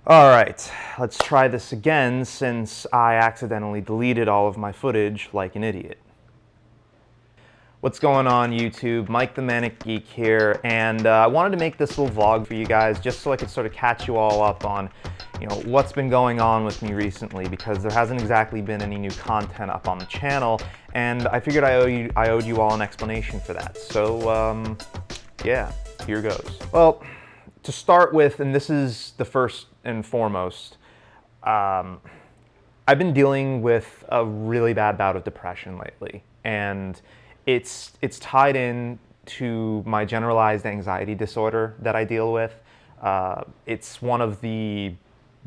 All right, let's try this again since I accidentally deleted all of my footage like an idiot. What's going on YouTube? Mike the Manic Geek here, and I wanted to make this little vlog for you guys just so I could sort of catch you all up on, what's been going on with me recently, because there hasn't exactly been any new content up on the channel, and I figured I owed you all an explanation for that. So, yeah, here goes. Well, to start with, and this is the first and foremost, I've been dealing with a really bad bout of depression lately, and it's tied in to my generalized anxiety disorder that I deal with. It's one of the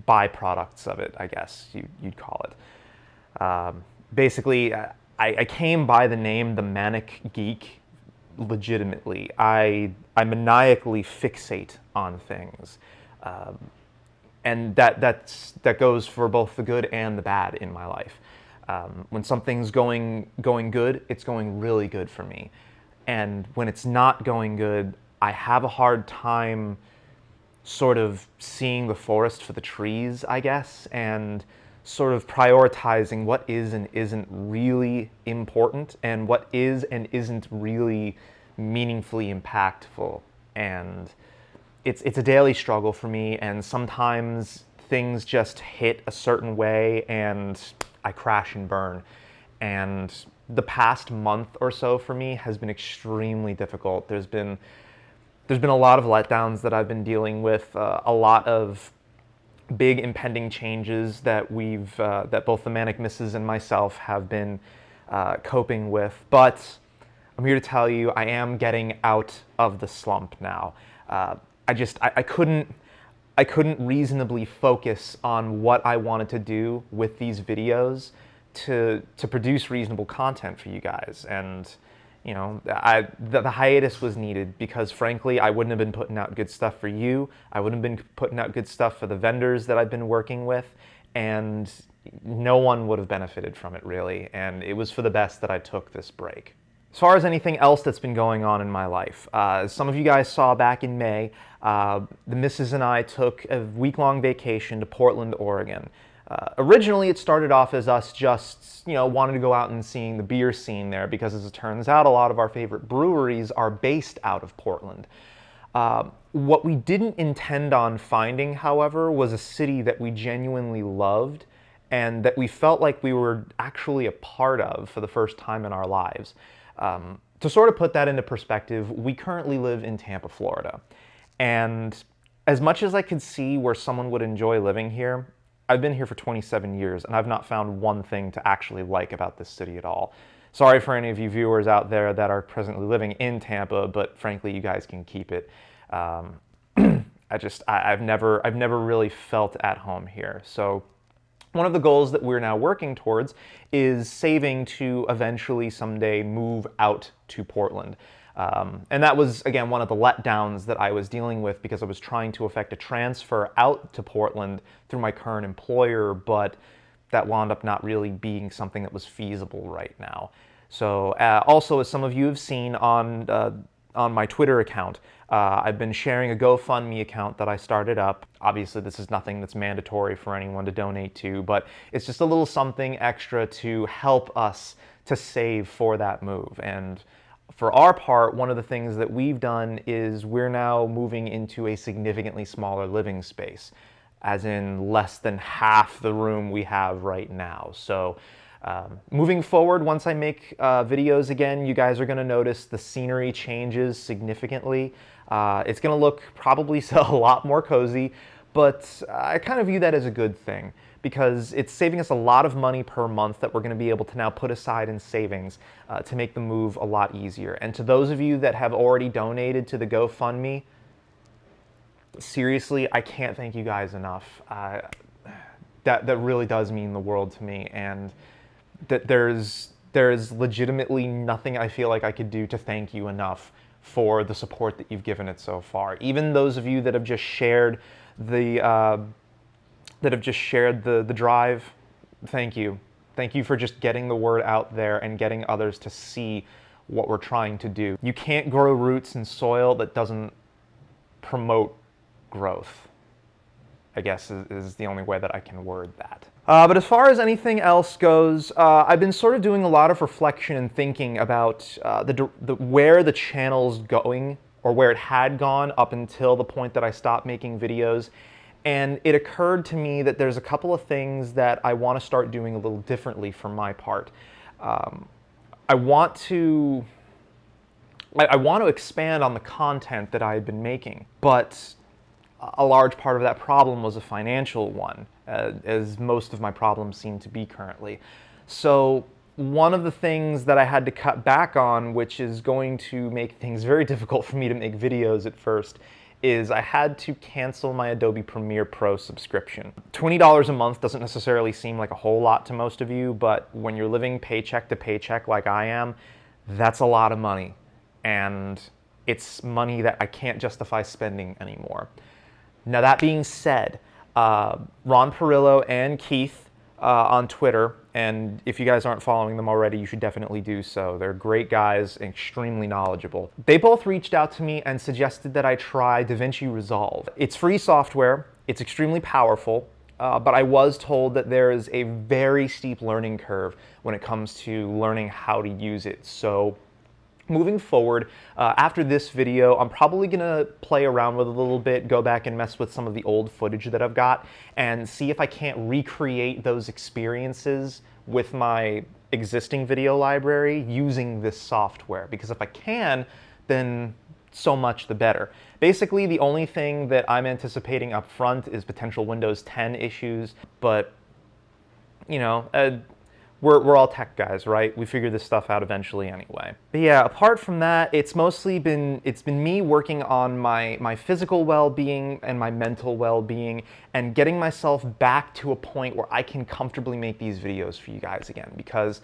byproducts of it, I guess you'd call it. Basically, I came by the name the Manic Geek legitimately. I maniacally fixate on things. And that goes for both the good and the bad in my life. When something's going good, it's going really good for me. And when it's not going good, I have a hard time sort of seeing the forest for the trees, I guess, and sort of prioritizing what is and isn't really important and what is and isn't really meaningfully impactful. And it's a daily struggle for me, and sometimes things just hit a certain way and I crash and burn. And the past month or so for me has been extremely difficult. There's been a lot of letdowns that I've been dealing with, a lot of big impending changes that that both the Manic Misses and myself have been coping with. But I'm here to tell you I am getting out of the slump now. I couldn't reasonably focus on what I wanted to do with these videos to produce reasonable content for you guys. And the hiatus was needed because frankly, I wouldn't have been putting out good stuff for you. I wouldn't have been putting out good stuff for the vendors that I've been working with, and no one would have benefited from it really. And it was for the best that I took this break. As far as anything else that's been going on in my life, as some of you guys saw back in May, the missus and I took a week-long vacation to Portland, Oregon. Originally, it started off as us just, wanting to go out and seeing the beer scene there because, as it turns out, a lot of our favorite breweries are based out of Portland. What we didn't intend on finding, however, was a city that we genuinely loved and that we felt like we were actually a part of for the first time in our lives. To sort of put that into perspective, we currently live in Tampa, Florida. And as much as I could see where someone would enjoy living here, I've been here for 27 years and I've not found one thing to actually like about this city at all. Sorry for any of you viewers out there that are presently living in Tampa, but frankly, you guys can keep it. I've never really felt at home here. So one of the goals that we're now working towards is saving to eventually someday move out to Portland. And that was, again, one of the letdowns that I was dealing with because I was trying to effect a transfer out to Portland through my current employer, but that wound up not really being something that was feasible right now. So also, as some of you have seen on my Twitter account, I've been sharing a GoFundMe account that I started up. Obviously, this is nothing that's mandatory for anyone to donate to, but it's just a little something extra to help us to save for that move. And for our part, one of the things that we've done is we're now moving into a significantly smaller living space, as in less than half the room we have right now. So moving forward, once I make videos again, you guys are going to notice the scenery changes significantly. It's going to look probably a lot more cozy, but I kind of view that as a good thing because it's saving us a lot of money per month that we're going to be able to now put aside in savings to make the move a lot easier. And to those of you that have already donated to the GoFundMe, seriously, I can't thank you guys enough. That really does mean the world to me, and that there's legitimately nothing I feel like I could do to thank you enough for the support that you've given it so far. Even those of you that have just shared the drive, thank you. Thank you for just getting the word out there and getting others to see what we're trying to do. You can't grow roots in soil that doesn't promote growth. I guess is the only way that I can word that. But as far as anything else goes, I've been sort of doing a lot of reflection and thinking about where the channel's going, or where it had gone up until the point that I stopped making videos. And it occurred to me that there's a couple of things that I want to start doing a little differently for my part. I want to expand on the content that I had been making, but a large part of that problem was a financial one, as most of my problems seem to be currently. So one of the things that I had to cut back on, which is going to make things very difficult for me to make videos at first, is I had to cancel my Adobe Premiere Pro subscription. $20 a month doesn't necessarily seem like a whole lot to most of you, but when you're living paycheck to paycheck like I am, that's a lot of money. And it's money that I can't justify spending anymore. Now that being said, Ron Perillo and Keith on Twitter, and if you guys aren't following them already, you should definitely do so. They're great guys, extremely knowledgeable. They both reached out to me and suggested that I try DaVinci Resolve. It's free software, it's extremely powerful, but I was told that there is a very steep learning curve when it comes to learning how to use it. So moving forward, after this video, I'm probably gonna play around with it a little bit, go back and mess with some of the old footage that I've got, and see if I can't recreate those experiences with my existing video library using this software. Because if I can, then so much the better. Basically, the only thing that I'm anticipating up front is potential Windows 10 issues, but, you know, we're all tech guys, right? We figure this stuff out eventually anyway. But yeah, apart from that, it's been me working on my physical well-being and my mental well-being, and getting myself back to a point where I can comfortably make these videos for you guys again. Because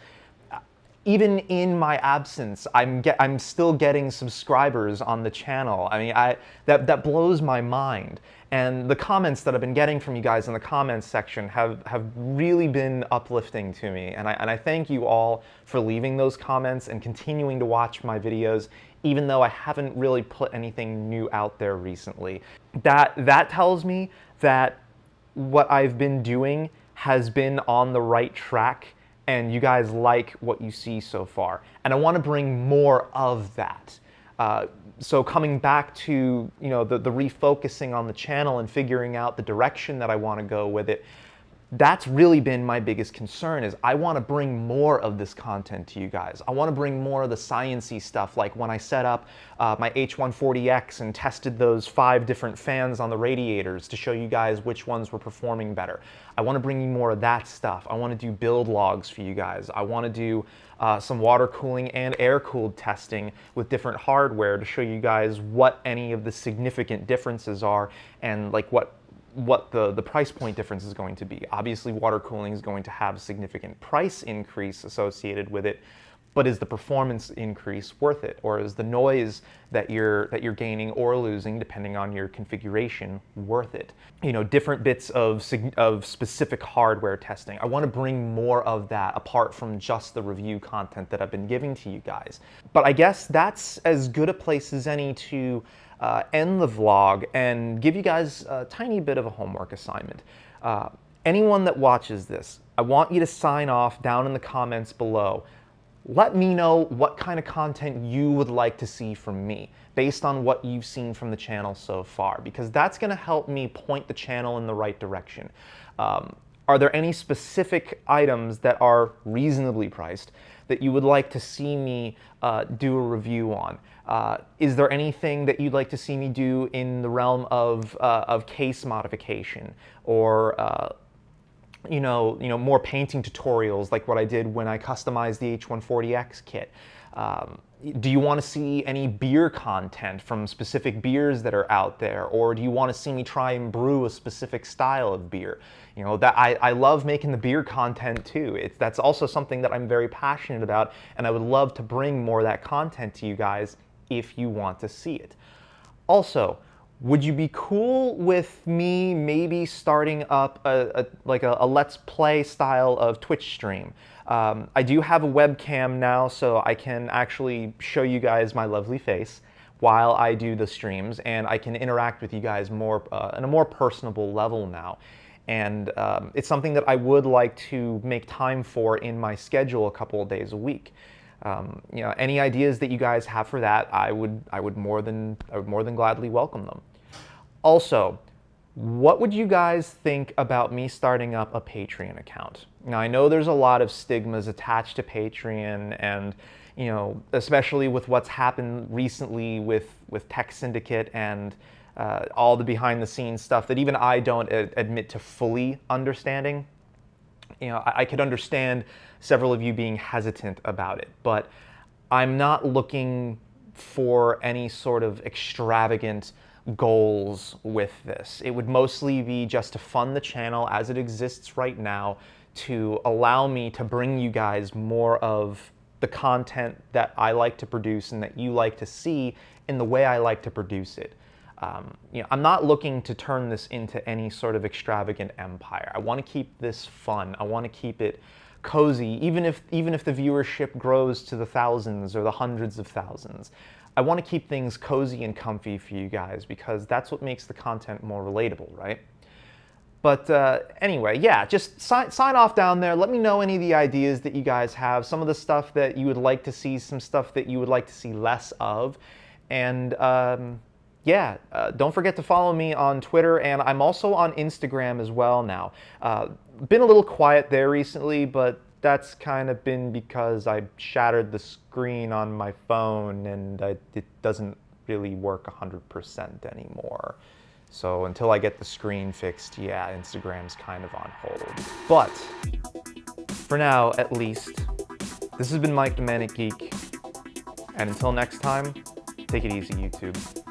even in my absence, I'm still getting subscribers on the channel. I mean, that blows my mind. And the comments that I've been getting from you guys in the comments section have really been uplifting to me. And I thank you all for leaving those comments and continuing to watch my videos, even though I haven't really put anything new out there recently. That tells me that what I've been doing has been on the right track, and you guys like what you see so far. And I want to bring more of that. So coming back to, you know, the refocusing on the channel and figuring out the direction that I want to go with it, that's really been my biggest concern. Is I want to bring more of this content to you guys. I want to bring more of the science-y stuff, like when I set up my H140X and tested those 5 different fans on the radiators to show you guys which ones were performing better. I want to bring you more of that stuff. I want to do build logs for you guys. I want to do some water cooling and air-cooled testing with different hardware to show you guys what any of the significant differences are, and like what the price point difference is going to be. Obviously, water cooling is going to have a significant price increase associated with it, but is the performance increase worth it? Or is the noise that you're gaining or losing, depending on your configuration, worth it? You know, different bits of specific hardware testing. I want to bring more of that apart from just the review content that I've been giving to you guys. But I guess that's as good a place as any to end the vlog and give you guys a tiny bit of a homework assignment. Anyone that watches this, I want you to sign off down in the comments below. Let me know what kind of content you would like to see from me based on what you've seen from the channel so far, because that's going to help me point the channel in the right direction. Are there any specific items that are reasonably priced that you would like to see me do a review on? Is there anything that you'd like to see me do in the realm of case modification, or you know, more painting tutorials like what I did when I customized the H140X kit? Do you want to see any beer content from specific beers that are out there, or do you want to see me try and brew a specific style of beer? You know, that I love making the beer content too. That's also something that I'm very passionate about, and I would love to bring more of that content to you guys if you want to see it. Also, would you be cool with me maybe starting up a Let's Play style of Twitch stream? I do have a webcam now, so I can actually show you guys my lovely face, while I do the streams, and I can interact with you guys more on a more personable level now. And it's something that I would like to make time for in my schedule a couple of days a week. You know, any ideas that you guys have for that, I would more than gladly welcome them. Also, what would you guys think about me starting up a Patreon account? Now, I know there's a lot of stigmas attached to Patreon, and you know, especially with what's happened recently with Tech Syndicate and all the behind-the-scenes stuff that even I don't admit to fully understanding. You know, I could understand several of you being hesitant about it, but I'm not looking for any sort of extravagant goals with this. It would mostly be just to fund the channel as it exists right now, to allow me to bring you guys more of the content that I like to produce and that you like to see in the way I like to produce it. You know, I'm not looking to turn this into any sort of extravagant empire. I want to keep this fun. I want to keep it cozy, even if the viewership grows to the thousands or the hundreds of thousands. I want to keep things cozy and comfy for you guys because that's what makes the content more relatable, right? But anyway, yeah, just sign off down there. Let me know any of the ideas that you guys have, some of the stuff that you would like to see, some stuff that you would like to see less of. And yeah, don't forget to follow me on Twitter, and I'm also on Instagram as well now. Been a little quiet there recently, but that's kind of been because I shattered the screen on my phone, and it doesn't really work 100% anymore. So until I get the screen fixed, yeah, Instagram's kind of on hold. But for now, at least, this has been Mike the Manic Geek, and until next time, take it easy, YouTube.